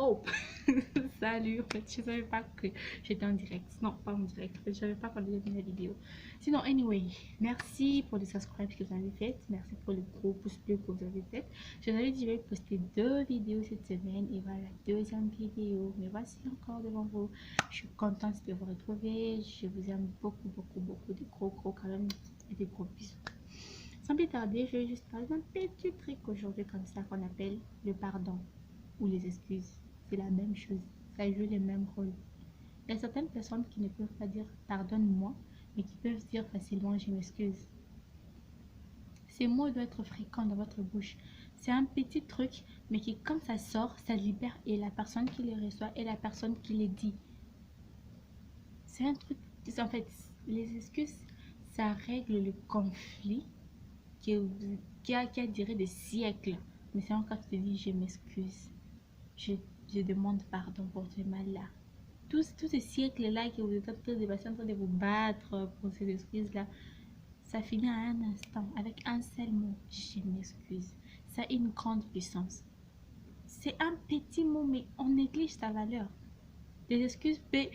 Oh, salut, en fait, je savais pas que j'étais en direct. Non, pas en direct. En fait, je savais pas quand j'ai mis la vidéo. Sinon, anyway, merci pour les subscribes que vous avez faites. Merci pour le gros pouce bleu que vous avez fait. Je vous avais dit, je vais poster 2 vidéos cette semaine et voilà la deuxième vidéo. Mais voici encore devant vous. Je suis contente de vous retrouver. Je vous aime beaucoup, beaucoup, beaucoup. De gros, gros quand même. Et des gros bisous. Sans plus tarder, je vais juste parler d'un petit truc aujourd'hui comme ça qu'on appelle le pardon ou les excuses. C'est la même chose, ça joue les mêmes rôles. Il y a certaines personnes qui ne peuvent pas dire pardonne-moi, mais qui peuvent dire facilement je m'excuse. Ces mots doivent être fréquents dans votre bouche. C'est un petit truc, mais qui quand ça sort, ça libère et la personne qui les reçoit et la personne qui les dit. C'est un truc, en fait, les excuses, ça règle le conflit qui a duré des siècles. Mais c'est encore tu te dis je m'excuse. Je, je demande pardon pour ce mal-là. Tous ces siècles-là que vous êtes en train de passer, en train de vous battre pour ces excuses-là, ça finit à un instant avec un seul mot. Je m'excuse. Ça a une grande puissance. C'est un petit mot, mais on néglige sa valeur. Les excuses peuvent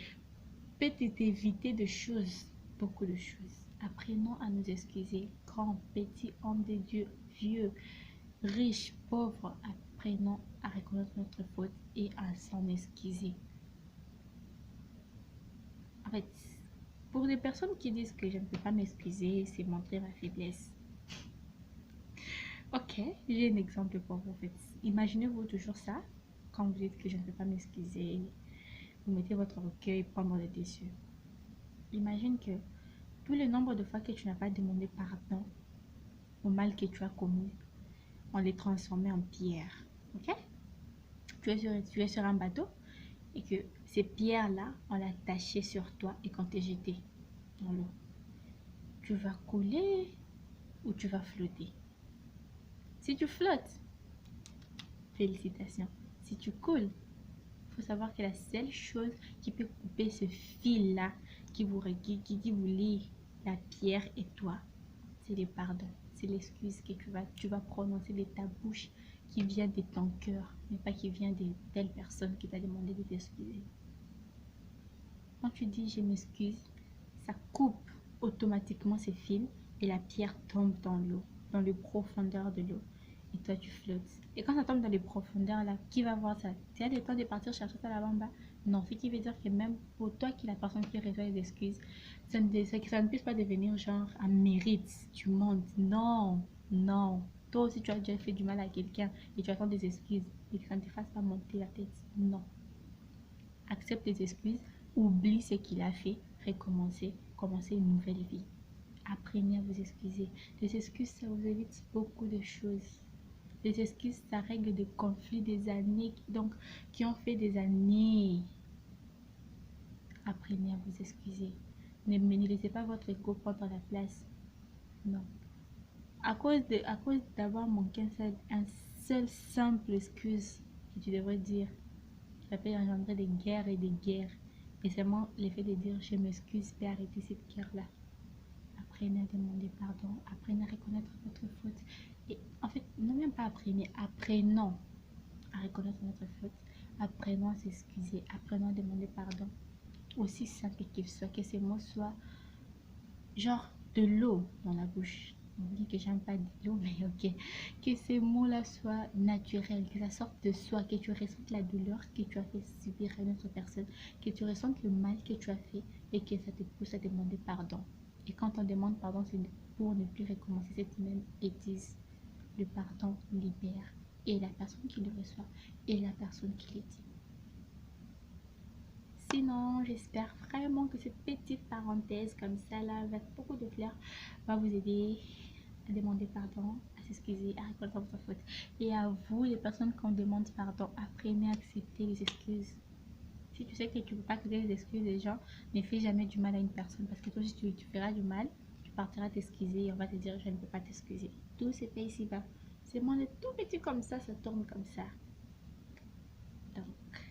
éviter de choses, beaucoup de choses. Apprenons à nous excuser. Grand, petit, homme de Dieu, vieux, riche, pauvre, apprenons à reconnaître notre faute et à s'en excuser. En fait, pour les personnes qui disent que je ne peux pas m'excuser, c'est montrer ma faiblesse. Ok, j'ai un exemple pour vous. En fait, imaginez-vous toujours ça quand vous dites que je ne peux pas m'excuser. Vous mettez votre recueil pendant les dessus. Imagine que tout le nombre de fois que tu n'as pas demandé pardon au mal que tu as commis, on les transformait en pierres. Ok? Tu es sur un bateau et que ces pierres-là, on l'a taché sur toi et qu'on t'est jeté dans l'eau. Tu vas couler ou tu vas flotter. Si tu flottes, félicitations. Si tu coules, il faut savoir que la seule chose qui peut couper ce fil-là qui vous lie la pierre et toi, c'est le pardon. C'est l'excuse que tu vas prononcer de ta bouche qui vient de ton cœur, mais pas qui vient de telle personne qui t'a demandé de t'excuser. Quand tu dis je m'excuse, ça coupe automatiquement ces fils et la pierre tombe dans l'eau, dans les profondeurs de l'eau. Et toi, tu flottes. Et quand ça tombe dans les profondeurs, là, qui va voir ça? Tu as le temps de partir chercher ça là-bas en bas? Non, ce qui veut dire que même pour toi qui est la personne qui reçoit les excuses, ça ne puisse pas devenir genre un mérite. Tu montes. Non, non. Toi aussi, tu as déjà fait du mal à quelqu'un et tu attends des excuses et que ça ne te fasse pas monter la tête. Non. Accepte les excuses, oublie ce qu'il a fait, recommencer, commencer une nouvelle vie. Apprenez à vous excuser. Les excuses, ça vous évite beaucoup de choses. Les excuses, ça règle des conflits des années, donc qui ont fait des années. Apprenez à vous excuser. Ne laissez pas votre ego prendre la place. Non. À cause d'avoir manqué un seul simple excuse que tu devrais dire, ça peut engendrer des guerres et des guerres. Et seulement l'effet de dire je m'excuse peut arrêter cette guerre-là. Apprenez à demander pardon, apprenez à reconnaître votre faute. Et en fait, non même pas apprenons à reconnaître notre faute, apprenons à s'excuser, apprenons à demander pardon. Aussi simple qu'il soit, que ces mots soient genre de l'eau dans la bouche. On dit que j'aime pas de l'eau, mais ok. Que ces mots-là soient naturels, que ça sorte de soi, que tu ressentes la douleur que tu as fait subir à une autre personne, que tu ressentes le mal que tu as fait et que ça te pousse à demander pardon. Et quand on demande pardon, c'est pour ne plus recommencer cette même bêtise. Le pardon libère et la personne qui le reçoit et la personne qui le dit. Sinon, j'espère vraiment que cette petite parenthèse comme ça, là, avec beaucoup de fleurs, va vous aider à demander pardon, à s'excuser, à reconnaître votre faute. Et à vous, les personnes qui demandent pardon, apprenez à accepter les excuses. Si tu sais que tu ne peux pas accepter les excuses des gens, ne fais jamais du mal à une personne. Parce que toi, si tu feras du mal, tu partiras t'excuser et on va te dire je ne peux pas t'excuser. Tout se fait ici-bas. C'est moi, les tout petit comme ça tourne comme ça. Donc,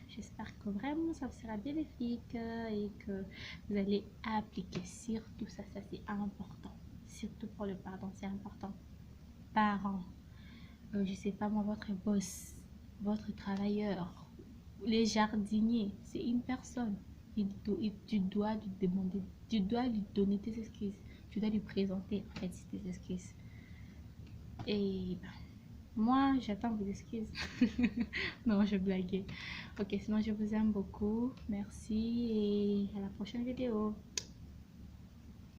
j'espère que vraiment ça vous sera bénéfique et que vous allez appliquer surtout ça, c'est important. Surtout pour le pardon, c'est important. Parents, je sais pas moi, votre boss, votre travailleur, Les jardiniers, c'est une personne. Tu dois lui demander, tu dois lui donner tes excuses. Tu dois lui présenter en fait tes excuses. Et moi, j'attends vos excuses. Non, je blaguais. Ok, sinon je vous aime beaucoup. Merci et à la prochaine vidéo.